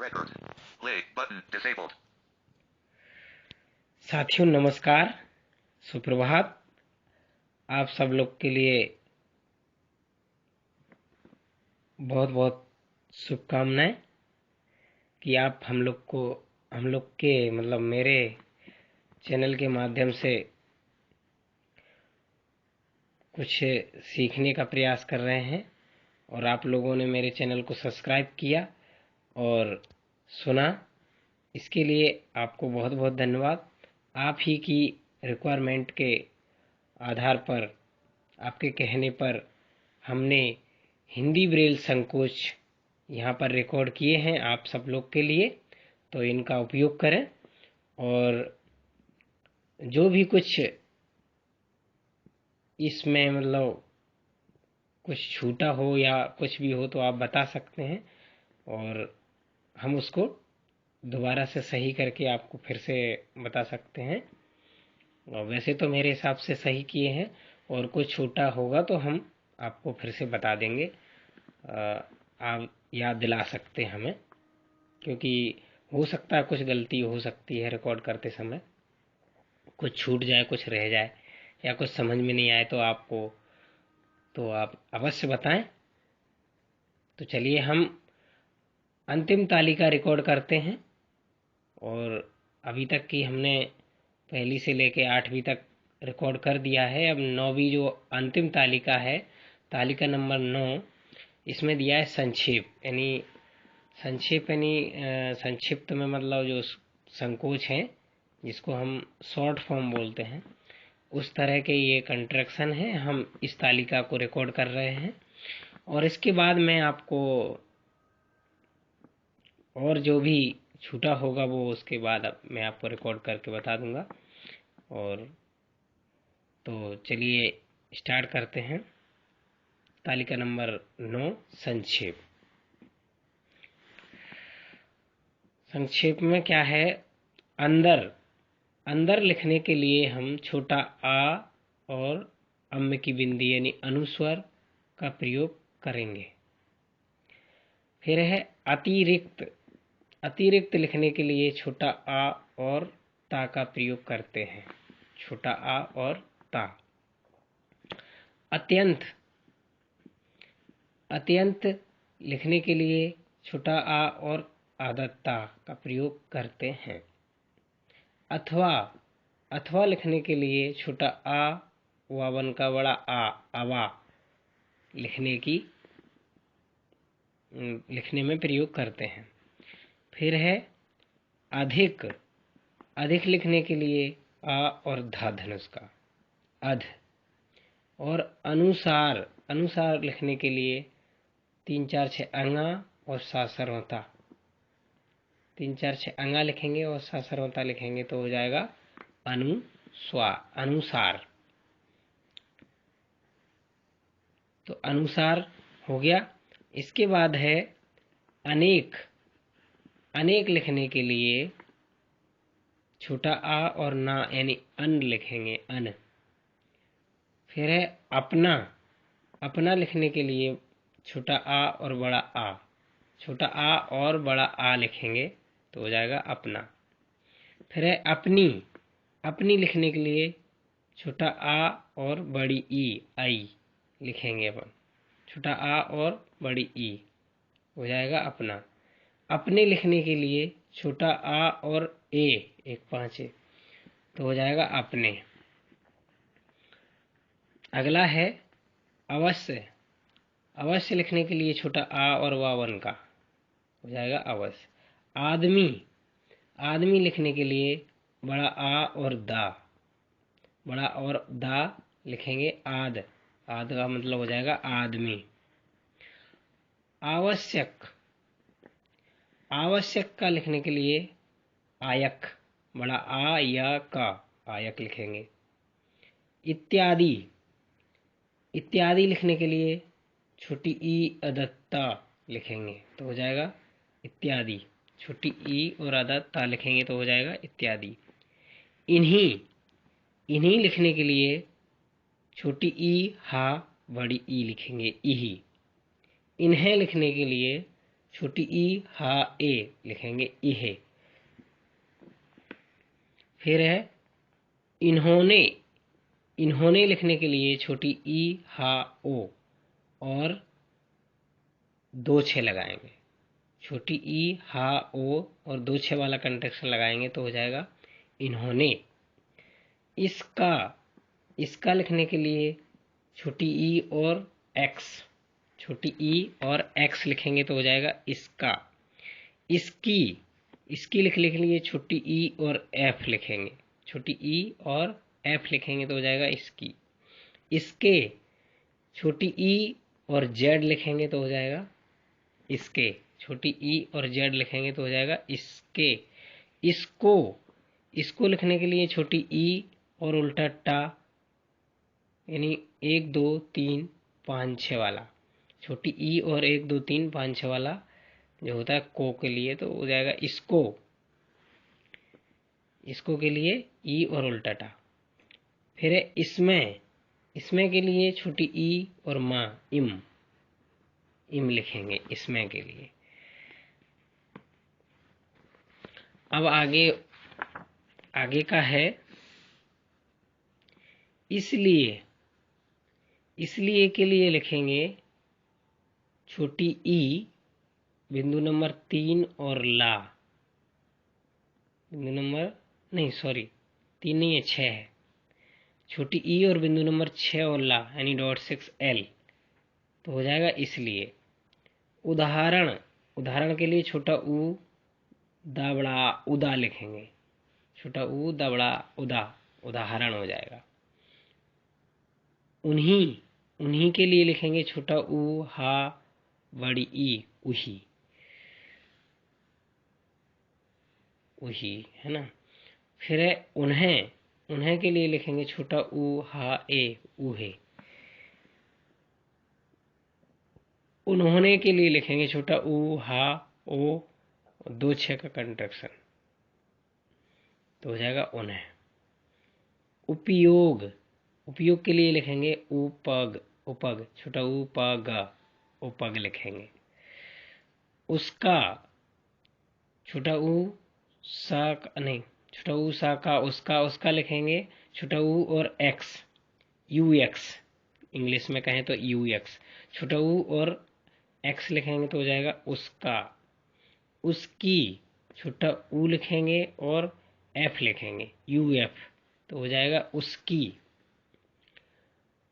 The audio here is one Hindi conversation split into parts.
Record. Play button disabled. साथियों नमस्कार, सुप्रभात। आप सब लोग के लिए बहुत बहुत शुभकामनाएं कि आप हम लोग के मतलब मेरे चैनल के माध्यम से कुछ सीखने का प्रयास कर रहे हैं और आप लोगों ने मेरे चैनल को सब्सक्राइब किया और सुना। इसके लिए आपको बहुत बहुत धन्यवाद। आप ही की रिक्वायरमेंट के आधार पर, आपके कहने पर हमने हिंदी ब्रेल संकोच यहाँ पर रिकॉर्ड किए हैं आप सब लोग के लिए, तो इनका उपयोग करें। और जो भी कुछ इसमें मतलब कुछ छूटा हो या कुछ भी हो तो आप बता सकते हैं और हम उसको दोबारा से सही करके आपको फिर से बता सकते हैं। और वैसे तो मेरे हिसाब से सही किए हैं और कुछ छूटा होगा तो हम आपको फिर से बता देंगे। आप याद दिला सकते हैं हमें, क्योंकि हो सकता है कुछ गलती हो सकती है रिकॉर्ड करते समय, कुछ छूट जाए, कुछ रह जाए या कुछ समझ में नहीं आए तो आप अवश्य बताएं। तो चलिए हम अंतिम तालिका रिकॉर्ड करते हैं। और अभी तक की हमने पहली से लेके 8वीं तक रिकॉर्ड कर दिया है। अब 9वीं जो अंतिम तालिका है, तालिका नंबर 9, इसमें दिया है संक्षेप। संक्षिप्त में मतलब जो संकोच हैं, जिसको हम शॉर्ट फॉर्म बोलते हैं, उस तरह के ये कंट्रैक्शन है। हम इस तालिका को रिकॉर्ड कर रहे हैं और इसके बाद मैं आपको और जो भी छूटा होगा वो उसके बाद अब मैं आपको रिकॉर्ड करके बता दूंगा। और तो चलिए स्टार्ट करते हैं। तालिका नंबर 9, संक्षेप। संक्षेप में क्या है? अंदर। अंदर लिखने के लिए हम छोटा आ और अम्म की बिंदी यानी अनुस्वर का प्रयोग करेंगे। फिर है अतिरिक्त। अतिरिक्त लिखने के लिए छोटा आ और ता का प्रयोग करते हैं। छोटा आ और ता। अत्यंत। अत्यंत लिखने के लिए छोटा आ और आधा ता का प्रयोग करते हैं। अथवा। अथवा लिखने के लिए छोटा आ वावन का बड़ा आ, अवा लिखने में प्रयोग करते हैं। फिर है अधिक। अधिक लिखने के लिए आ और धा धनुष का, अध। और अनुसार। अनुसार लिखने के लिए 3 4 6 अंगा और सासरवता। 3 4 6 अंगा लिखेंगे और सासरवता लिखेंगे तो हो जाएगा अनुसार। तो अनुसार हो गया। इसके बाद है अनेक। अनेक लिखने के लिए छोटा आ और ना यानी अन लिखेंगे, अन। फिर है अपना। अपना लिखने के लिए छोटा आ और बड़ा आ। छोटा आ और बड़ा आ लिखेंगे तो हो जाएगा अपना। फिर है अपनी। अपनी लिखने के लिए छोटा आ और बड़ी ई, आई लिखेंगे अपन। छोटा आ और बड़ी ई हो जाएगा अपना। अपने लिखने के लिए छोटा आ और ए, एक 5 तो हो जाएगा अपने। अगला है अवश्य। अवश्य लिखने के लिए छोटा आ और वावन का हो जाएगा अवश्य। आदमी। आदमी लिखने के लिए बड़ा आ और दा। बड़ा और दा लिखेंगे आद। आद का मतलब हो जाएगा आदमी। आवश्यक। आवश्यक का लिखने के लिए आयक। बड़ा आ या का, आयक लिखेंगे। इत्यादि। इत्यादि लिखने के लिए छोटी ई अदत्ता लिखेंगे तो हो जाएगा इत्यादि। छोटी ई और अदत्ता लिखेंगे तो हो जाएगा इत्यादि। इन्हीं। इन्हीं लिखने के लिए छोटी ई हा, बड़ी ई लिखेंगे इही। इन्हें लिखने के लिए छोटी ई हा ए लिखेंगे इहे। फिर है इन्होंने, इन्होंने लिखने के लिए छोटी ई हा ओ और दो छे लगाएंगे। छोटी ई हा ओ और दो छे वाला कंट्रैक्शन लगाएंगे तो हो जाएगा इन्होंने। इसका, इसका लिखने के लिए छोटी ई और एक्स, छोटी ई और एक्स लिखेंगे तो हो जाएगा इसका। इसकी, इसकी लिखने के लिए छोटी ई और एफ लिखेंगे, छोटी ई और एफ लिखेंगे तो हो जाएगा इसकी। इसके, छोटी ई और जेड लिखेंगे तो हो जाएगा इसके, छोटी ई और जेड लिखेंगे तो हो जाएगा इसके। इसको, इसको लिखने के लिए छोटी ई और उल्टा टा, यानी 1 2 3 5 6 वाला, छोटी ई और 1 2 3 5 6 वाला जो होता है को के लिए तो हो जाएगा इसको। इसको के लिए ई और उल्टा टा। फिर है इसमें, इसमें के लिए छोटी ई और माँ इम, इम लिखेंगे इसमें के लिए। अब आगे, आगे का है इसलिए, इसलिए के लिए लिखेंगे छोटी ई बिंदु नंबर 3 और ला, बिंदु नंबर नहीं सॉरी 3 नहीं है 6 है, छोटी ई और बिंदु नंबर 6 और ला यानी .6L तो हो जाएगा इसलिए। उदाहरण, उदाहरण के लिए छोटा ऊ दा बड़ा उदा लिखेंगे, छोटा ऊ दा बड़ा उदा, उदाहरण हो जाएगा। उन्हीं, उन्हीं के लिए लिखेंगे छोटा ऊ हा बड़ी ई उही, उही है ना। फिर है उन्हें, उन्हें के लिए लिखेंगे छोटा ऊ हा ए उहे। उन्होंने के लिए लिखेंगे छोटा ऊ हा ओ दो छह का कंट्रैक्शन तो हो जाएगा उन्हें। उपयोग, उपयोग के लिए लिखेंगे उपग, उपग छोटा ऊ प उपग लिखेंगे। उसका, छोटा ऊ सा नहीं, छोटा ऊ सा का उसका, उसका लिखेंगे छोटा ऊ और एक्स यू एक्स, इंग्लिश में कहें तो यू एक्स, छोटा ऊ और एक्स लिखेंगे तो हो जाएगा उसका। उसकी, छोटा ऊ लिखेंगे और एफ लिखेंगे यू एफ तो हो जाएगा उसकी।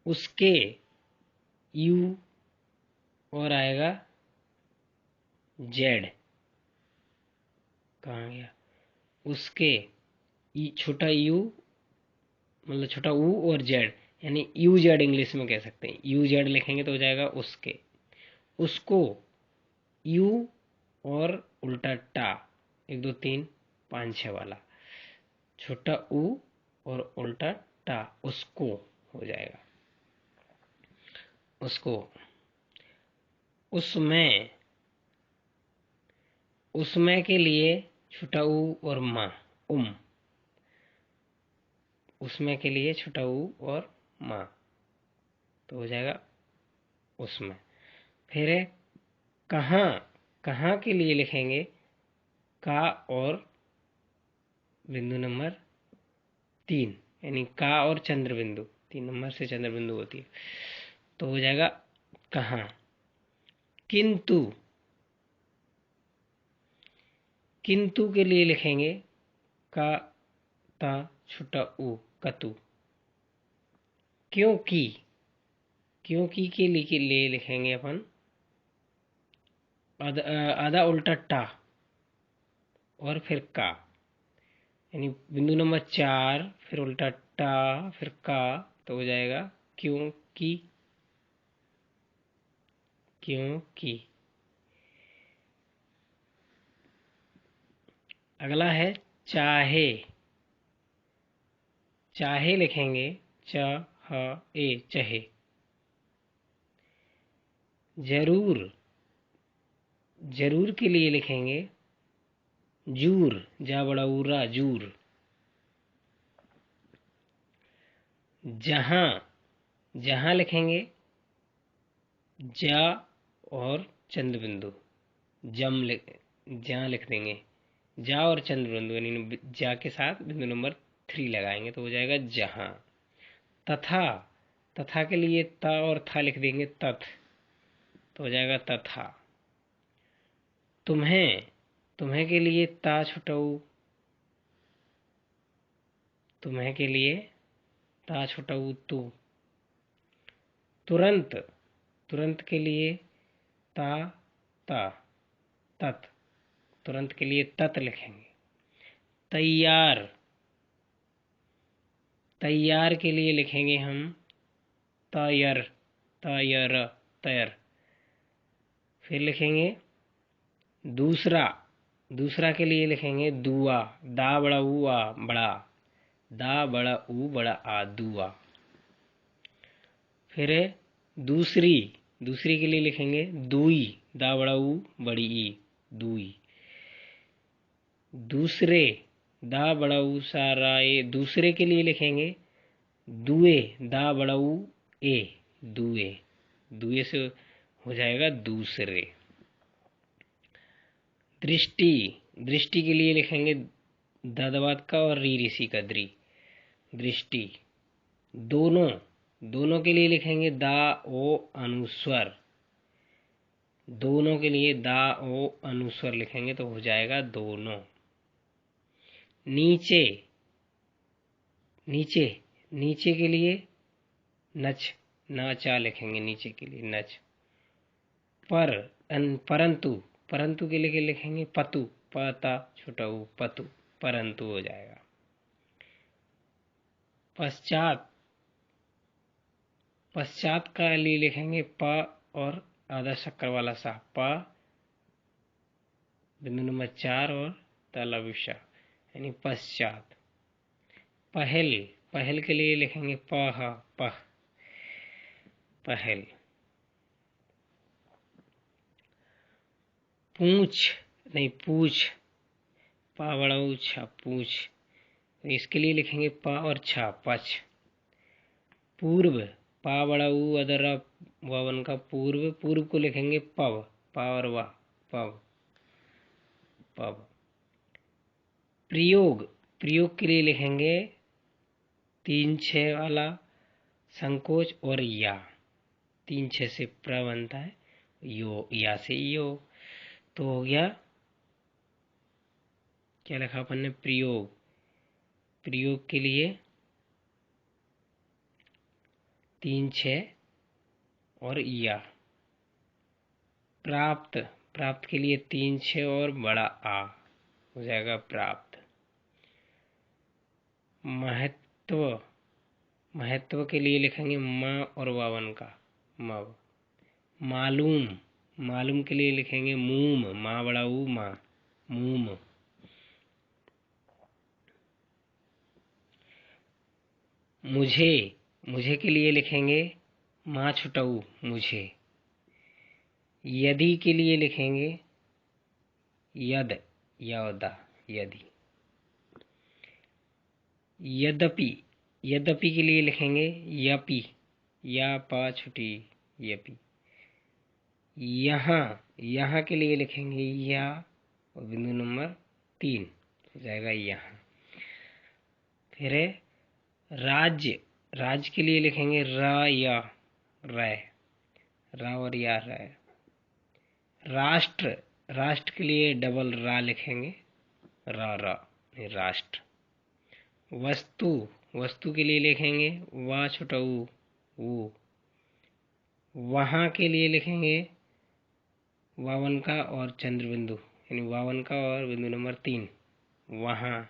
उसके, यू और आएगा जेड, कहाँ गया, उसके छोटा यू मतलब छोटा ऊ और जेड यानी यू जेड इंग्लिश में कह सकते हैं, यू जेड लिखेंगे तो हो जाएगा उसके। उसको, यू और उल्टा टा 1 2 3 5 6 वाला, छोटा ऊ और उल्टा टा उसको हो जाएगा उसको। उसमें, उसमें के लिए छोटा ऊ और माँ उसमें के लिए छोटा ऊ और माँ तो हो जाएगा उसमें। फिर है कहाँ, कहाँ के लिए लिखेंगे का और बिंदु नंबर 3 यानी का और चंद्र बिंदु, 3 नंबर से चंद्र बिंदु होती है तो हो जाएगा कहाँ। किंतु, किंतु के लिए लिखेंगे का ता छोटा ऊ कतु। क्योंकि, क्योंकि के लिए लिखेंगे अपन आधा उल्टा टा और फिर का यानी बिंदु नंबर 4 फिर उल्टा टा फिर का तो हो जाएगा क्योंकि, क्योंकि। अगला है चाहे, चाहे लिखेंगे च ह ए चहे। जरूर, जरूर के लिए लिखेंगे जूर जा बड़ा उरा जूर। जहां, जहां लिखेंगे जा और चंद्र बिंदु जा लिख देंगे, जा और चंद्र बिंदु यानी जा के साथ बिंदु नंबर 3 लगाएंगे तो हो जाएगा जहां। तथा, तथा के लिए त और था लिख देंगे तथ, तो हो जाएगा तथा। तुम्हें, तुम्हें के लिए ता छुटऊ, तुम्हें के लिए ता छुटऊ तू। तुरंत, तुरंत के लिए ता ता तत, तुरंत के लिए तत लिखेंगे। तैयार, तैयार के लिए लिखेंगे हम तयर, तयर, तयर। फिर लिखेंगे दूसरा, दूसरा के लिए लिखेंगे दुआ, दा बड़ा ऊ आ बड़ा, दा बड़ा ऊ बड़ा आ दुआ। फिर दूसरी, दूसरी के लिए लिखेंगे दुई, दा बड़ा ऊ बड़ी ई दुई। दूसरे, दा बड़ा ऊ सारा ए, दूसरे के लिए लिखेंगे दुए, दा बड़ा ऊ ए दुए, दुए से हो जाएगा दूसरे। दृष्टि, दृष्टि के लिए लिखेंगे ददवात का और री ऋषि का द्री, दृष्टि। दोनों, दोनों के लिए लिखेंगे दा ओ अनुस्वर, दोनों के लिए दा ओ अनुस्वर लिखेंगे तो हो जाएगा दोनों। नीचे, नीचे, नीचे के लिए नच, नाचा लिखेंगे नीचे के लिए नच। पर, परंतु, परंतु के लिए लिखेंगे पतु, पता छोटा ऊ पतु, परंतु हो जाएगा। पश्चात, पश्चात का लिए लिखेंगे प और आधा शक्कर वाला सा, प बिंदु नंबर 4 और तलविशा यानी पश्चात। पहल, पहल के लिए लिखेंगे पह, पह, पहल। पूछ, नहीं पूछ, पा बड़ा ऊ छा पूछ, इसके लिए लिखेंगे पा और छा पछ। पूर्व, पा बड़ा ऊ अदरा वावन का पूर्व, पूर्व को लिखेंगे पव, पा और वाह पव, पव। प्रयोग, प्रयोग के लिए लिखेंगे 3-6 वाला संकोच और या, 3-6 से प्र बनता है, यो या से यो, तो हो गया क्या लिखा अपन ने प्रयोग। प्रयोग के लिए 3-6 और या। प्राप्त, प्राप्त के लिए 3-6 और बड़ा आ हो जाएगा प्राप्त। महत्व, महत्व के लिए लिखेंगे म और वावन का मव। मालूम, मालूम के लिए लिखेंगे मूम, माँ बड़ा ऊ माँ मूम। मुझे, मुझे के लिए लिखेंगे माँ छुटऊ मुझे। यदि के लिए लिखेंगे यद, यदा यदि। यद्यपि, यद्यपि के लिए लिखेंगे यपि, या पा छुटी यपि। यहाँ, यहाँ के लिए लिखेंगे या और बिंदु नंबर 3 हो जाएगा यहाँ। फिर राज्य, राज्य के लिए लिखेंगे र या रै, रा और या रै। राष्ट्र, राष्ट्र के लिए डबल रा लिखेंगे रा रा राष्ट्र। वस्तु, वस्तु के लिए लिखेंगे वा छोटा ऊ वो। वहाँ के लिए लिखेंगे वावन का और चंद्र बिंदु यानी वावन का और बिंदु नंबर 3 वहाँ।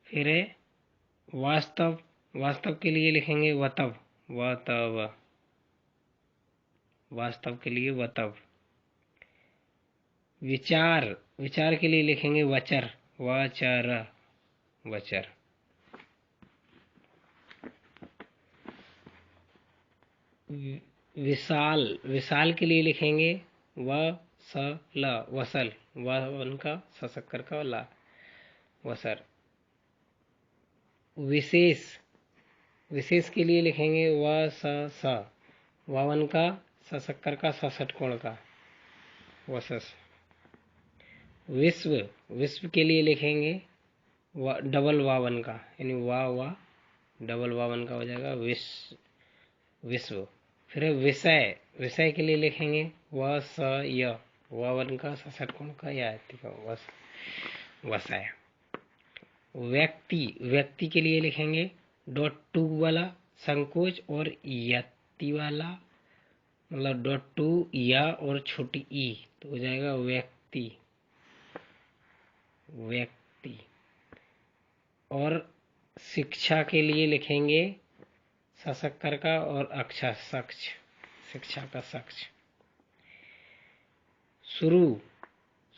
फिर वास्तव, वास्तव के लिए लिखेंगे वतव, वतव, वास्तव के लिए वतव। विचार, विचार के लिए लिखेंगे वचर, वचर, वचर। विशाल, विशाल के लिए लिखेंगे वसल, वसल, वन का सशक्कर का ला वसर। विशेष, विशेष के लिए लिखेंगे व स वावन का सशक्कर का सषटकोण का वसस। विश्व, विश्व के लिए लिखेंगे डबल वावन का, यानी वा डबल वावन का हो जाएगा विश्व। फिर विषय, विषय के लिए लिखेंगे व स य, वावन का सषटकोण का या वसय। व्यक्ति, व्यक्ति के लिए लिखेंगे डॉट टू वाला संकोच और यति वाला, मतलब डॉट टू या और छोटी ई, तो हो जाएगा व्यक्ति, व्यक्ति। और शिक्षा के लिए लिखेंगे सशक्कर का और अक्षर सक्ष, शिक्षा का सक्ष। शुरू,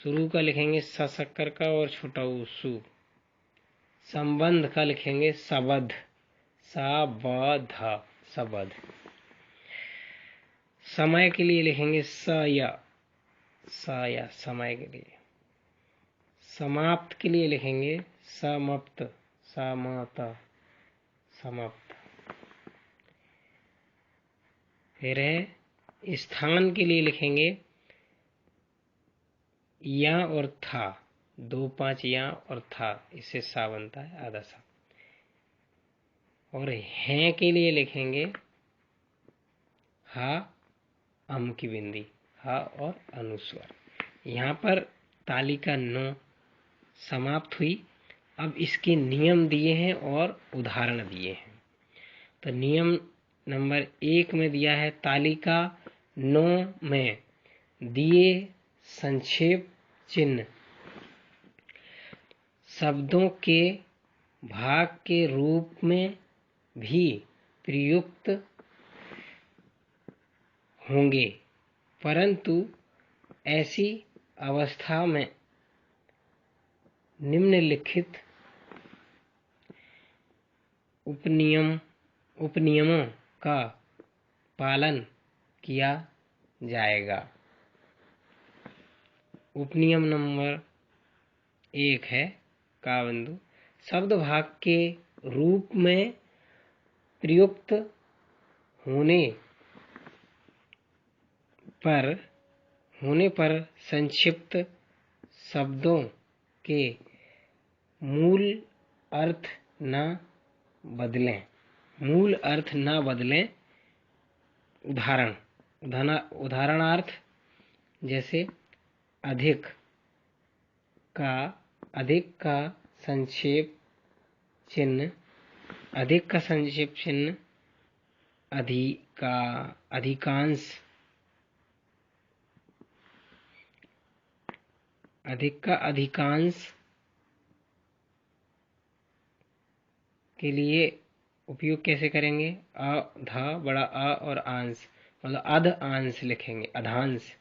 शुरू का लिखेंगे सशक्कर का और छोटा ऊ सु। संबंध का लिखेंगे सबध, सबध, सबध। समय के लिए लिखेंगे सया, सया, समय के लिए। समाप्त के लिए लिखेंगे समाप्त, समाप्त, समाप्त। फिर है स्थान के लिए लिखेंगे या और था, 2-5 या और था, इससे सा बनता है आधा सा। और हैं के लिए लिखेंगे हा, अम की बिंदी, हा और अनुस्वर। यहाँ पर तालिका 9 समाप्त हुई। अब इसके नियम दिए हैं और उदाहरण दिए हैं। तो नियम नंबर 1 में दिया है तालिका 9 में दिए संक्षेप चिन्ह शब्दों के भाग के रूप में भी प्रयुक्त होंगे, परंतु ऐसी अवस्था में निम्नलिखित उपनियमों का पालन किया जाएगा। उपनियम नंबर 1 है का बिंदु, शब्द भाग के रूप में प्रयुक्त होने पर संक्षिप्त शब्दों के मूल अर्थ न बदलें, मूल अर्थ न बदलें। उदाहरणार्थ जैसे अधिक का संक्षेप चिन्ह, अधिक का संक्षेप चिन्ह अधिकांश, अधिक का अधिकांश के लिए उपयोग कैसे करेंगे? अ, धा, बड़ा अ और अंश, मतलब अध अंश लिखेंगे, अधांश,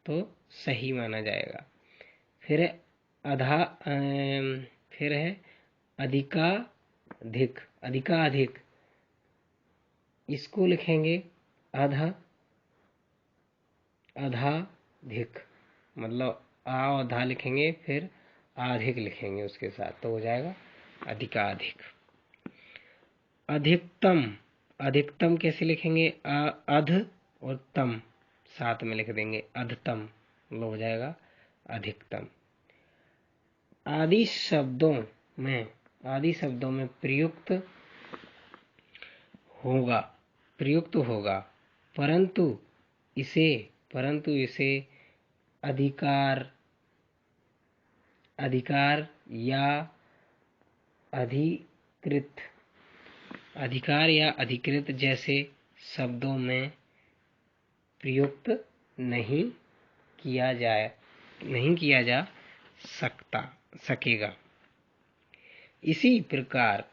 तो सही माना जाएगा। फिर फिर है अधिकाधिक, अधिकाधिक, इसको लिखेंगे अधाधिक, मतलब आ और धा लिखेंगे, फिर अधिक लिखेंगे उसके साथ, तो हो जाएगा अधिकाधिक। अधिकतम, अधिकतम कैसे लिखेंगे? अध और तम साथ में लिख देंगे, अधतम, मतलब हो जाएगा अधिकतम। आदि शब्दों में प्रयुक्त होगा, परंतु इसे अधिकार या अधिकृत जैसे शब्दों में प्रयुक्त नहीं किया जा सकेगा। इसी प्रकार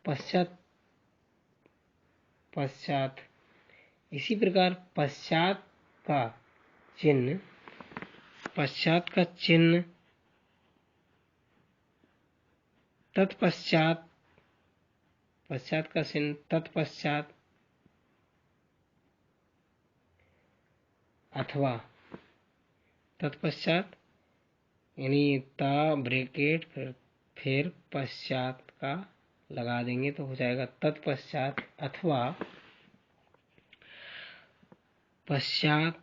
पश्चात का चिन्ह, तत्पश्चात अथवा तत्पश्चात, यानी ता ब्रैकेट फिर पश्चात का लगा देंगे तो हो जाएगा तत्पश्चात, अथवा पश्चात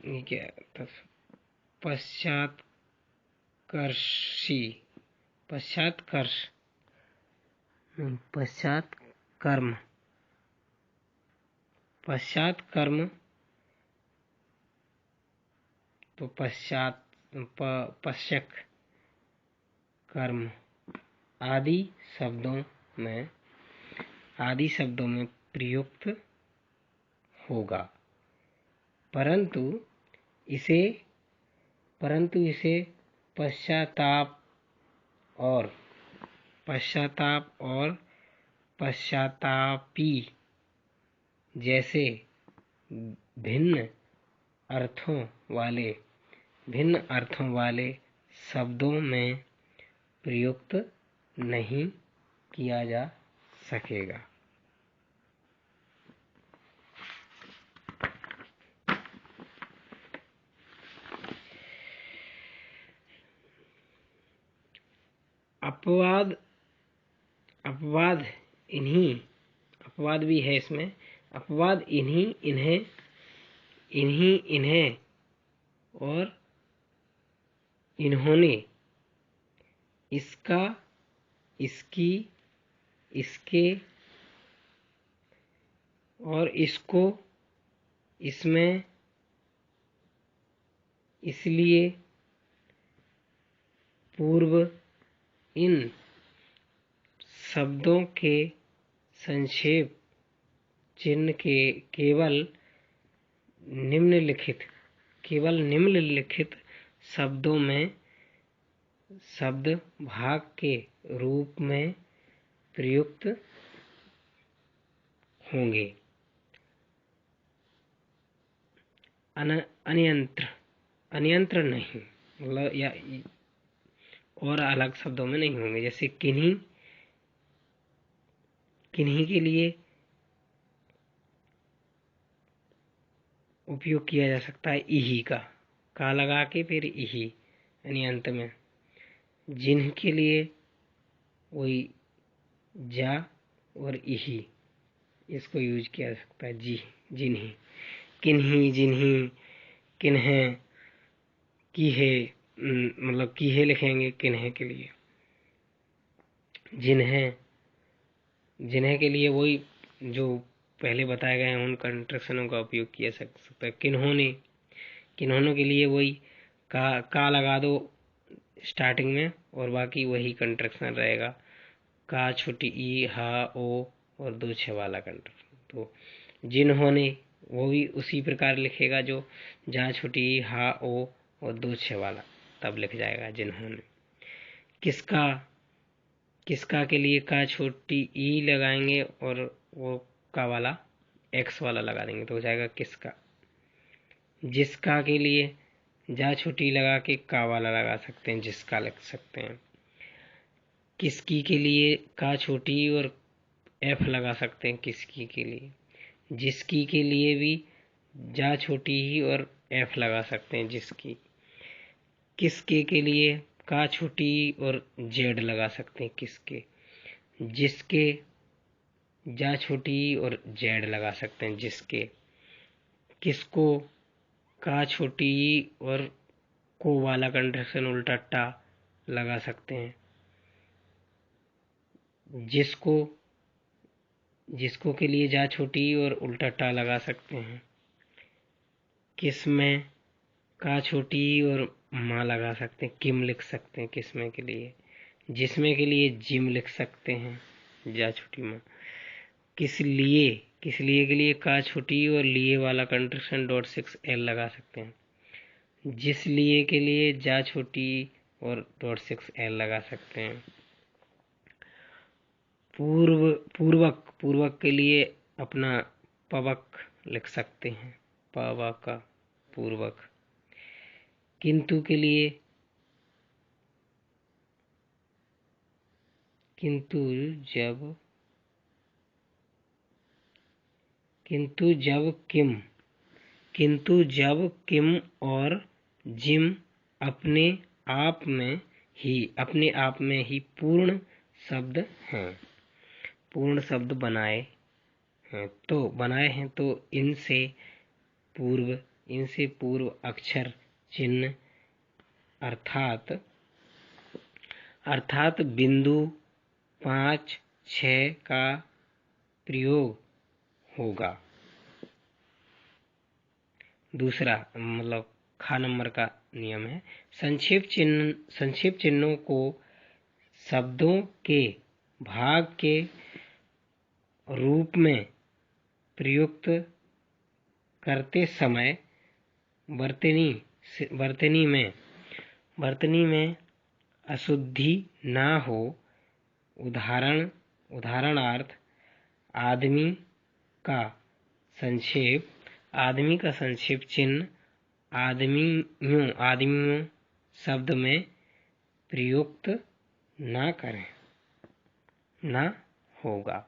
ये क्या है? पश्चात्कर्षी, पश्चात्कर्ष, पश्चात कर्म, पश्चात कर्म, तो पश्चात कर्म आदि शब्दों में प्रयुक्त होगा, परंतु इसे पश्चाताप और पश्चातापी जैसे भिन्न अर्थों वाले शब्दों में प्रयुक्त नहीं किया जा सकेगा। अपवाद भी है इसमें। अपवाद इन्हें और इन्होंने, इसका, इसकी, इसके और इसको, इसमें, इसलिए, पूर्व, इन शब्दों के संक्षेप चिन्ह के केवल निम्नलिखित शब्दों में शब्द भाग के रूप में प्रयुक्त होंगे। अन्यंत्र नहीं, मतलब या और अलग शब्दों में नहीं होंगे। जैसे किन्हीं के लिए उपयोग किया जा सकता है इही का लगा के फिर इही यानी अंत में। जिन्ह के लिए वही जा और इही, इसको यूज किया जा सकता है। जिन्हीं, किन्हीं, किन्हें, कीहे, मतलब कीहे लिखेंगे किन्हें के लिए। जिन्हें के लिए वही जो पहले बताए गए हैं उन कंट्रक्शनों का उपयोग किया जा सकता है। किन्होंने के लिए वही का लगा दो स्टार्टिंग में और बाकी वही कंट्रक्शन रहेगा। का, छोटी ई, हा, ओ और 2 6 वाला कंट्रक्शन। तो जिन्होंने वो भी उसी प्रकार लिखेगा जो जहाँ छोटी ई, हा, ओ और 2 6 वाला, तब लिख जाएगा जिन्होंने। किसका के लिए का छोटी ई लगाएंगे और वो का वाला एक्स वाला लगा देंगे तो हो जाएगा किसका। जिसका के लिए जा छोटी लगा के का वाला लगा सकते हैं, जिसका लिख सकते हैं। किसकी के लिए का छोटी और एफ लगा सकते हैं किसकी के लिए। जिसकी के लिए भी जा छोटी ही और एफ लगा सकते हैं जिसकी। किसके के लिए का छोटी और जेड लगा सकते हैं किसके। जिसके जा छोटी और जेड लगा सकते हैं जिसके। किसको का छोटी और को वाला कंट्रक्शन उल्टा टा लगा सकते हैं। जिसको के लिए जा छोटी और उल्टा टा लगा सकते हैं। किसमें का छोटी और माँ लगा सकते हैं, किम लिख सकते हैं किसमें के लिए। जिसमें के लिए जिम लिख सकते हैं, जा छोटी माँ। किस लिए के लिए का छोटी और लिए वाला कंट्रक्शन .6L लगा सकते हैं। जिस लिए के लिए जा छोटी और .6L लगा सकते हैं। पूर्वक के लिए अपना पवक लिख सकते हैं, पवक पूर्वक। किंतु के लिए जब किम और जिम अपने आप में ही पूर्ण शब्द बनाए हैं तो इनसे पूर्व इनसे पूर्व अक्षर चिन्ह अर्थात बिंदु 5, 6 का प्रयोग होगा। दूसरा मतलब खा नंबर का नियम है, संक्षेप चिन्हों को शब्दों के भाग के रूप में प्रयुक्त करते समय वर्तनी में अशुद्धि न हो। उदाहरणार्थ आदमी का संक्षेप चिन्ह आदमियों शब्द में प्रयुक्त न होगा।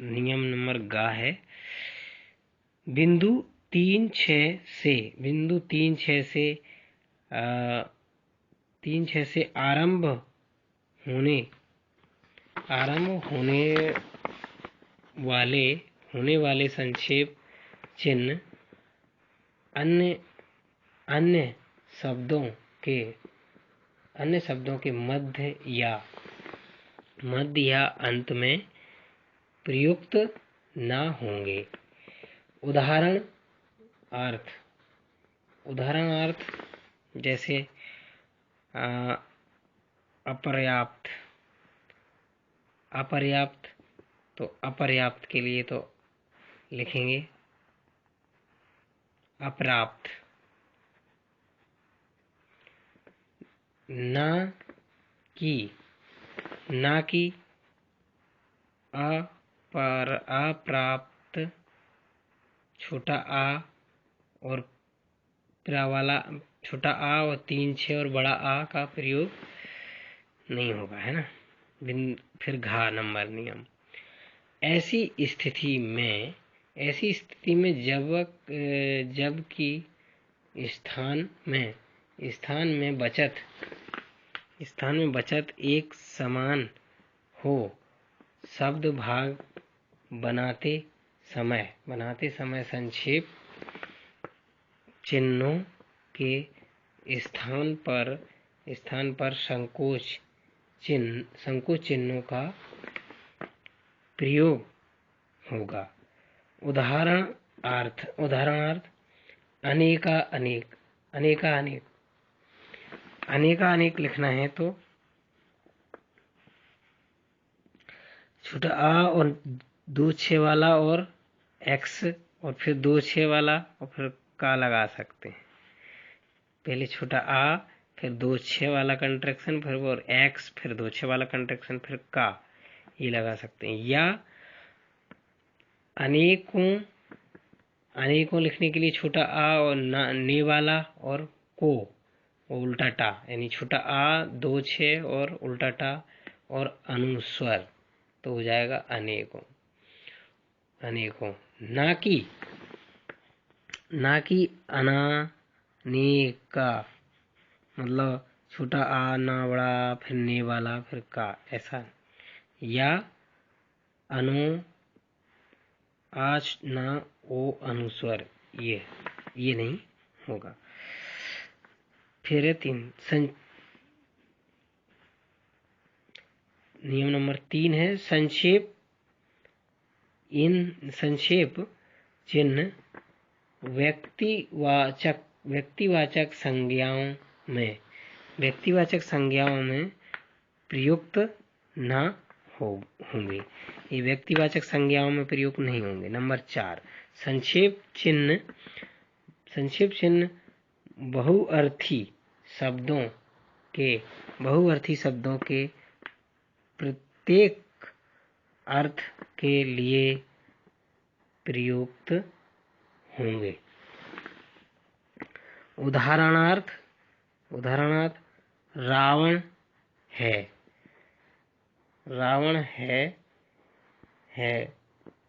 नियम नंबर ग है, बिंदु 3, 6 से आरंभ होने वाले संक्षेप चिन्ह अन्य शब्दों के मध्य या अंत में प्रयुक्त न होंगे। उदाहरणार्थ जैसे अपर्याप्त, तो अपर्याप्त के लिए तो लिखेंगे अप्राप्त। ना कि अप्राप्त छोटा आ और छोटा आ और 3, 6 और बड़ा आ का प्रयोग नहीं होगा, है ना। फिर घा नंबर नियम, ऐसी स्थिति में जबकि स्थान में बचत एक समान हो, शब्द भाग बनाते समय संक्षेप चिन्हों के स्थान पर संकोच चिन्हों का प्रयोग होगा। उदाहरणार्थ अनेकानेक लिखना है तो छोटा आ और 2, 6 वाला और एक्स और फिर 2, 6 वाला और फिर का लगा सकते हैं। पहले छोटा आ, फिर 2, 6 वाला कंट्रैक्शन, फिर और एक्स, फिर 2, 6 वाला कंट्रैक्शन, फिर का, ये लगा सकते हैं। या अनेकों लिखने के लिए छोटा आ और ने वाला और को उल्टा टा, यानी छोटा आ 2, 6 और उल्टा टा और अनुस्वर, तो हो जाएगा अनेकों। ना कि अनेका, मतलब छोटा आ ना बड़ा फिर ने वाला फिर का, ऐसा। या आज ना ओ अनुस्वर, ये नहीं होगा। फिर 3 नियम नंबर 3 है, संक्षेप चिन्ह व्यक्तिवाचक संज्ञाओं में प्रयुक्त न होंगे। ये व्यक्तिवाचक संज्ञाओं में प्रयुक्त नहीं होंगे। नंबर 4, संक्षेप चिन्ह बहुअर्थी शब्दों के प्रत्येक अर्थ के लिए प्रयुक्त होंगे। उदाहरणार्थ रावण है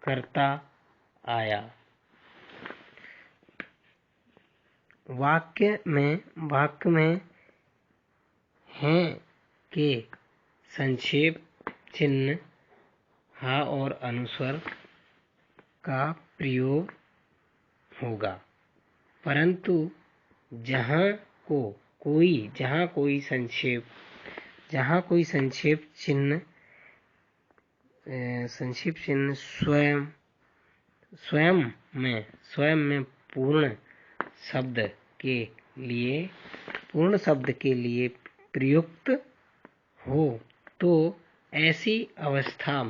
करता आया। वाक्य में हैं के संक्षेप चिन्ह हा और अनुस्वर का प्रयोग होगा। परंतु जहाँ को जहाँ कोई संक्षेप चिन्ह स्वयं में पूर्ण शब्द के लिए प्रयुक्त हो, तो ऐसी अवस्था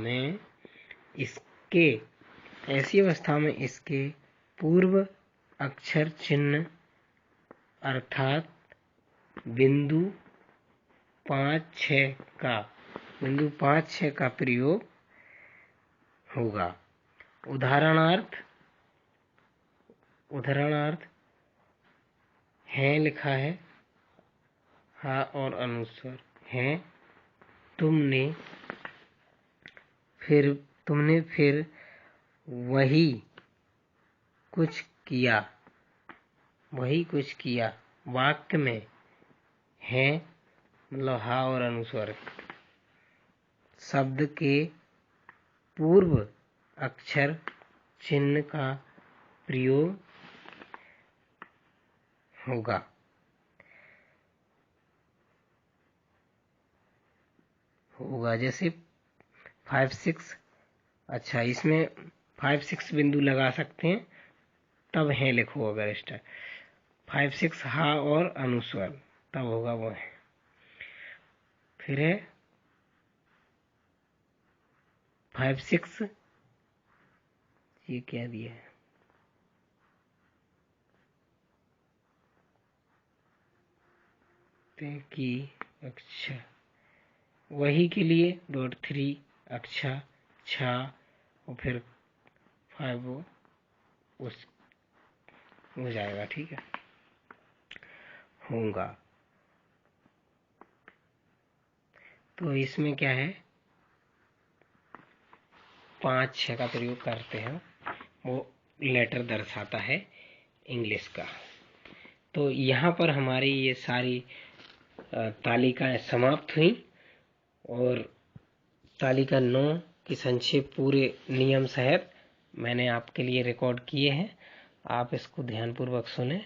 में इसके पूर्व अक्षर चिन्ह अर्थात बिंदु 5-6 का प्रयोग होगा। उदाहरणार्थ हैं लिखा है, हा और अनुस्वर हैं। तुमने फिर वही कुछ किया। वाक्य में हैं मतलब हा और अनुस्वर शब्द के पूर्व अक्षर चिन्ह का प्रयोग होगा जैसे 5-6। अच्छा, इसमें 5-6 बिंदु लगा सकते हैं, तब है लिखो। अगर 5-6 हा और अनुस्वर, तब होगा वो है। फिर है 5-6, ये क्या दिया है, कि अच्छा वही के लिए .3 अच्छा छा और फिर 5 उस हो जाएगा। ठीक है, होगा। तो इसमें क्या है, 5-6 का प्रयोग करते हैं, वो लेटर दर्शाता है इंग्लिश का। तो यहाँ पर हमारी ये सारी तालिकाएं समाप्त हुई और तालिका 9 की संक्षेप पूरे नियम सहित मैंने आपके लिए रिकॉर्ड किए हैं। आप इसको ध्यानपूर्वक सुने,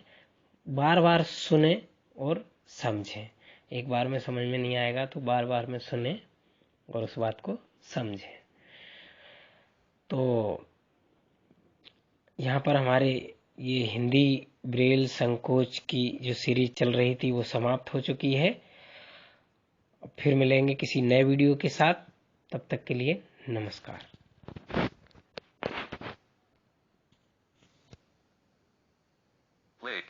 बार बार सुने और समझें। एक बार में समझ में नहीं आएगा तो बार बार में सुने और उस बात को समझें। तो यहाँ पर हमारे ये हिंदी ब्रेल संकोच की जो सीरीज चल रही थी वो समाप्त हो चुकी है। फिर मिलेंगे किसी नए वीडियो के साथ, तब तक के लिए नमस्कार। Play.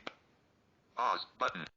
Pause button.